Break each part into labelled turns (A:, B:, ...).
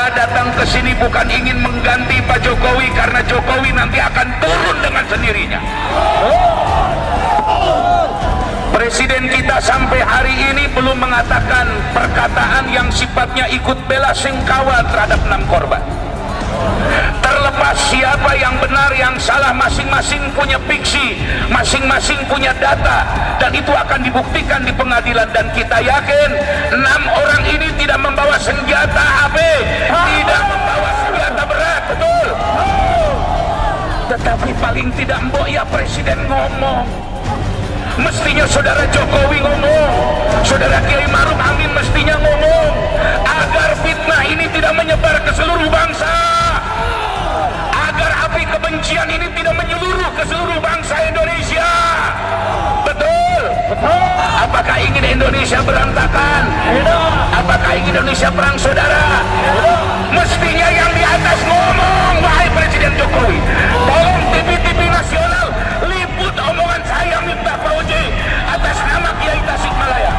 A: Kita datang ke sini bukan ingin mengganti Pak Jokowi, karena Jokowi nanti akan turun dengan sendirinya. Presiden kita sampai hari ini belum mengatakan perkataan yang sifatnya ikut bela sungkawa terhadap 6 korban. Terlepas siapa yang benar yang salah, masing-masing punya fiksi, masing-masing punya data, dan itu akan dibuktikan di pengadilan. Dan kita yakin 6 orang ini tidak membawa senjata HP, tidak membawa senjata berat, betul. Tetapi paling tidak mbok ya Presiden ngomong. Mestinya saudara Jokowi ngomong, saudara Kiai Maruf Amin mestinya ngomong, agar fitnah ini tidak menyebar ke seluruh bangsa, agar api kebencian ini tidak menyeluruh ke seluruh bangsa Indonesia. Betul? Apakah ingin Indonesia berantakan? Apakah ingin Indonesia perang saudara? Mestinya yang di atas ngomong, wahai Presiden Jokowi. Tolong TV-TV nasional liput omongan saya Miftah Fauzi atas nama Kiai Tasikmalaya.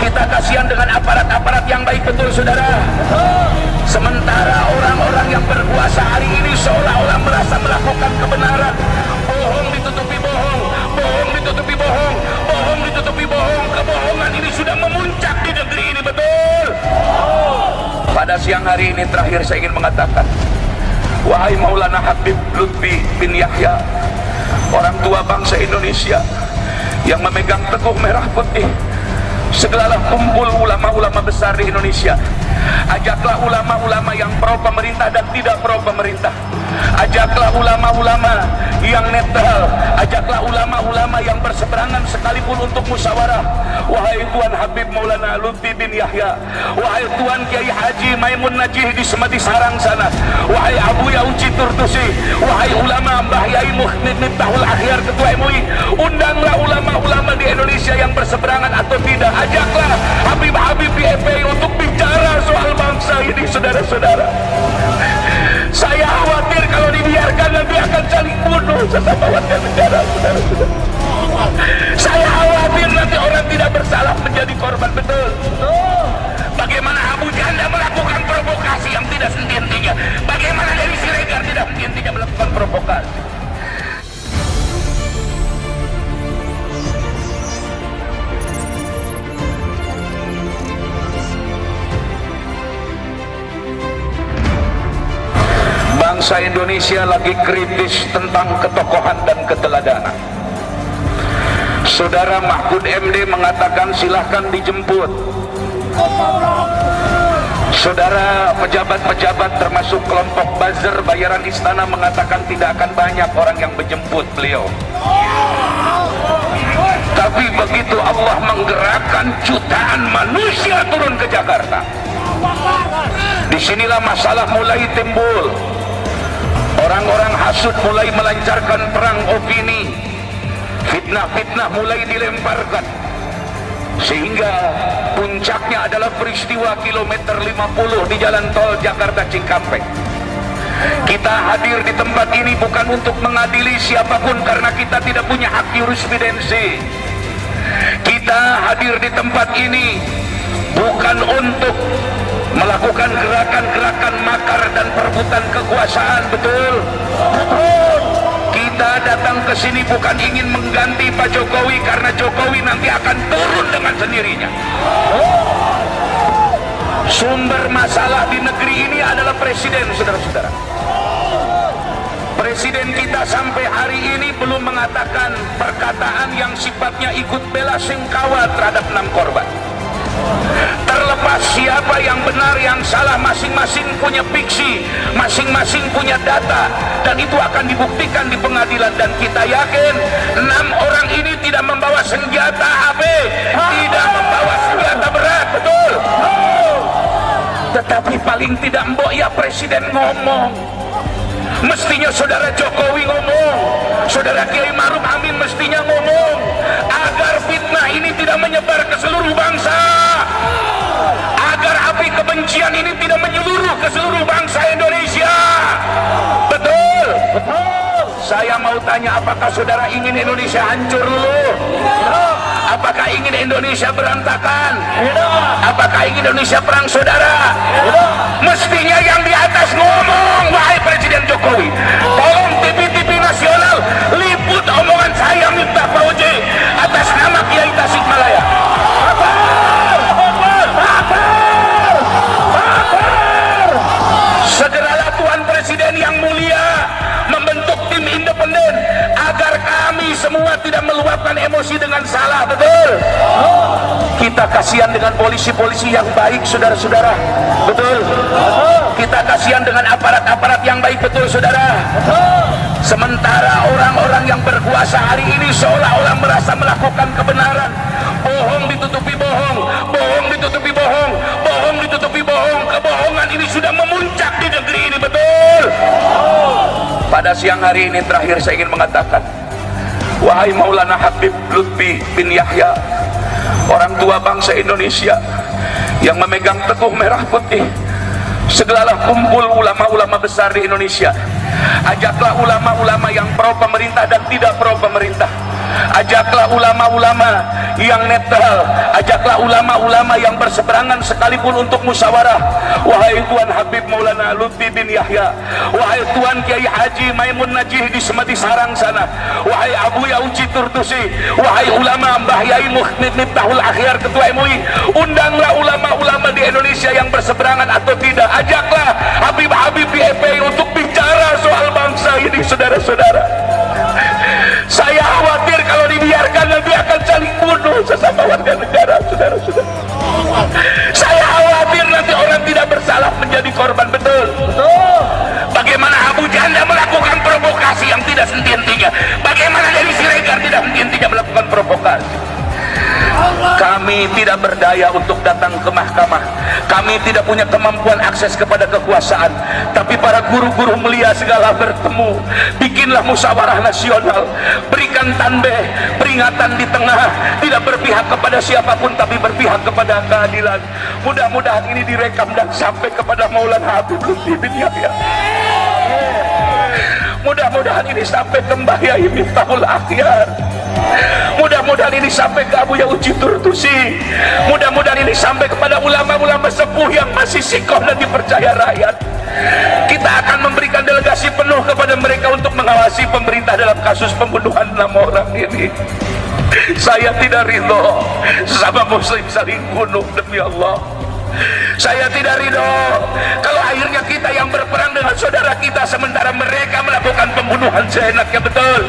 A: Kita kasihan dengan aparat-aparat yang baik, betul saudara. Sementara orang-orang yang berkuasa hari ini seolah-olah merasa melakukan kebenaran. Bohong ditutupi bohong, bohong ditutupi bohong, bohong ditutupi bohong. Kebohongan ini sudah memuncak di negeri ini, betul. Pada siang hari ini terakhir saya ingin mengatakan, wahai Maulana Habib Lutfi bin Yahya, orang tua bangsa Indonesia yang memegang teguh merah putih, segeralah kumpul ulama-ulama besar di Indonesia. Ajaklah ulama-ulama yang pro pemerintah dan tidak pro pemerintah. Ajaklah ulama-ulama yang netral. Ajaklah ulama-ulama yang berseberangan sekalipun untuk musyawarah. Wahai Tuan Habib Maulana Lutfi bin Yahya, wahai Tuan Kiai Haji Maimun Najih di Semati Sarang sana, wahai Abu Yauci Turtusi, wahai ulama Mbah Yai Miftahul Akhyar Ketua MUI, undanglah ulama-ulama di Indonesia yang berseberangan atau tidak. Ajaklah Habib-habib di FPI untuk bicara soal bangsa ini, saudara-saudara. Saya khawatir kalau dibiarkan nanti akan saling bunuh sesama warga negara, saudara-saudara. Saya khawatir nanti orang tidak bersalah menjadi korban, betul. Bagaimana Abu Janda melakukan provokasi yang tidak henti-hentinya? Bagaimana dari Siregar tidak henti-hentinya melakukan provokasi? Bangsa Indonesia lagi kritis tentang ketokohan dan keteladanan. Saudara Mahfud MD mengatakan silahkan dijemput. Saudara pejabat-pejabat termasuk kelompok buzzer bayaran istana mengatakan tidak akan banyak orang yang menjemput beliau. Tapi begitu Allah menggerakkan jutaan manusia turun ke Jakarta, disinilah masalah mulai timbul. Orang-orang hasut mulai melancarkan perang opini, fitnah-fitnah mulai dilemparkan, sehingga puncaknya adalah peristiwa kilometer 50 di jalan tol Jakarta Cikampek. Kita hadir di tempat ini bukan untuk mengadili siapapun, karena kita tidak punya hak jurisprudensi. Kita hadir di tempat ini bukan untuk melakukan gerakan-gerakan makar dan perebutan kekuasaan, betul. Kita datang ke sini bukan ingin mengganti Pak Jokowi, karena Jokowi nanti akan turun dengan sendirinya. Sumber masalah di negeri ini adalah presiden, saudara-saudara. Presiden kita sampai hari ini belum mengatakan perkataan yang sifatnya ikut bela sungkawa terhadap 6 korban. Terlepas siapa yang benar yang salah, masing-masing punya fiksi, masing-masing punya data, dan itu akan dibuktikan di pengadilan. Dan kita yakin 6 orang ini tidak membawa senjata HP, tidak membawa senjata berat, betul. Tetapi paling tidak mbok ya Presiden ngomong. Mestinya saudara Jokowi ngomong, saudara Kiai Maruf Amin mestinya ngomong, agar fitnah ini tidak menyebar ke seluruh bangsa, agar api kebencian ini tidak menyeluruh ke seluruh bangsa Indonesia. Betul? Betul. Saya mau tanya, apakah saudara ingin Indonesia hancur dulu? Apakah ingin Indonesia berantakan? Apakah ingin Indonesia perang saudara? Mestinya yang di atas ngomong, wahai Presiden Jokowi, tolong TV-TV nasional liput omongan saya Miftah Fauzi atas nama Kiai Tasikmalaya. Segeralah Tuan Presiden yang mulia membentuk tim independen agar kami semua tidak meluapkan emosi dengan salah, betul? Kita kasihan dengan polisi-polisi yang baik, saudara-saudara, betul? Kita kasihan dengan aparat-aparat yang baik, betul, saudara? Sementara orang-orang yang berkuasa hari ini seolah-olah merasa melakukan kebenaran, bohong ditutupi bohong, bohong ditutupi bohong, bohong ditutupi bohong. Kebohongan ini sudah memuncak di negeri ini, betul? Pada siang hari ini terakhir saya ingin mengatakan, wahai Maulana Habib Lutfi bin Yahya, orang tua bangsa Indonesia yang memegang teguh merah putih, segeralah kumpul ulama-ulama besar di Indonesia. Ajaklah ulama-ulama yang pro pemerintah dan tidak pro pemerintah. Ajaklah ulama-ulama yang netral, ajaklah ulama-ulama yang berseberangan sekalipun untuk musyawarah. Wahai Tuan Habib Maulana Lutfi bin Yahya, wahai Tuan Kiai Haji Maimun Najih di Semedi Sarang sana, wahai Abu Yauci Turtusi, wahai ulama Mbah Yai Miftahul Akhyar Ketua MUI, undanglah ulama-ulama di Indonesia yang berseberangan atau tidak. Ajaklah Habib-habib di FPI untuk bicara soal bangsa ini, saudara-saudara. Saya khawatir kalau dibiarkan nanti akan saling bunuh sesama warga negara, saudara-saudara. Saya khawatir nanti orang tidak bersalah menjadi korban, betul? Bagaimana Abu Janda melakukan provokasi yang tidak henti-hentinya? Bagaimana dari Siregar tidak henti-hentinya melakukan provokasi? Kami tidak berdaya untuk datang ke mahkamah. Kami tidak punya kemampuan akses kepada kekuasaan. Tapi para guru-guru mulia segala bertemu. Bikinlah musyawarah nasional. Berikan tanbih, peringatan di tengah. Tidak berpihak kepada siapapun, tapi berpihak kepada keadilan. Mudah-mudahan ini direkam dan sampai kepada Maulana Habib Lutfi bin Yahya. Mudah-mudahan ini sampai ke Mbah Yai Miftahul Akhyar. Mudah-mudahan ini sampai ke Abu Yauci Turtusi. Mudah-mudahan ini sampai kepada ulama-ulama sepuh yang masih sikoh dan dipercaya rakyat. Kita akan memberikan delegasi penuh kepada mereka untuk mengawasi pemerintah dalam kasus pembunuhan 6 orang ini. Saya tidak ridho sesama muslim saling bunuh, demi Allah. Saya tidak ridho kalau akhirnya kita yang berperang dengan saudara kita sementara mereka melakukan pembunuhan seenaknya, betul?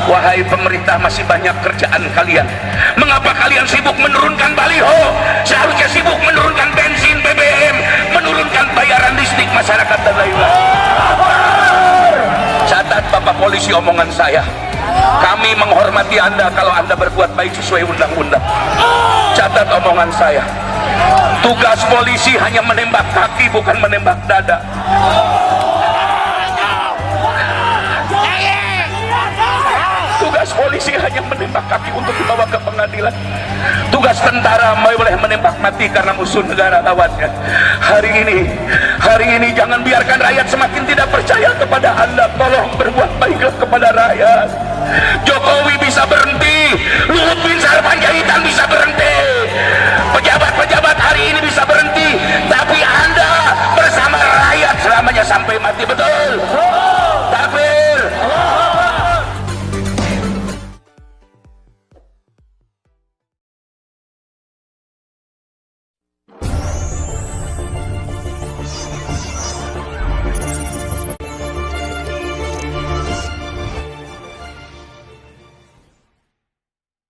A: Wahai pemerintah, masih banyak kerjaan kalian. Mengapa kalian sibuk menurunkan baliho? Seharusnya sibuk menurunkan bensin, BBM, menurunkan bayaran listrik masyarakat dan lain-lain. Catat Bapak Polisi omongan saya. Kami menghormati Anda kalau Anda berbuat baik sesuai undang-undang. Catat omongan saya. Tugas polisi hanya menembak kaki, bukan menembak dada. Tugas polisi hanya menembak kaki untuk dibawa ke pengadilan. Tugas tentara boleh menembak mati karena musuh negara lawannya. Hari ini jangan biarkan rakyat semakin tidak percaya kepada Anda. Tolong berbuat baiklah kepada rakyat. Jokowi bisa berhenti, Luhut bin Sarpanjaitan bisa berhenti.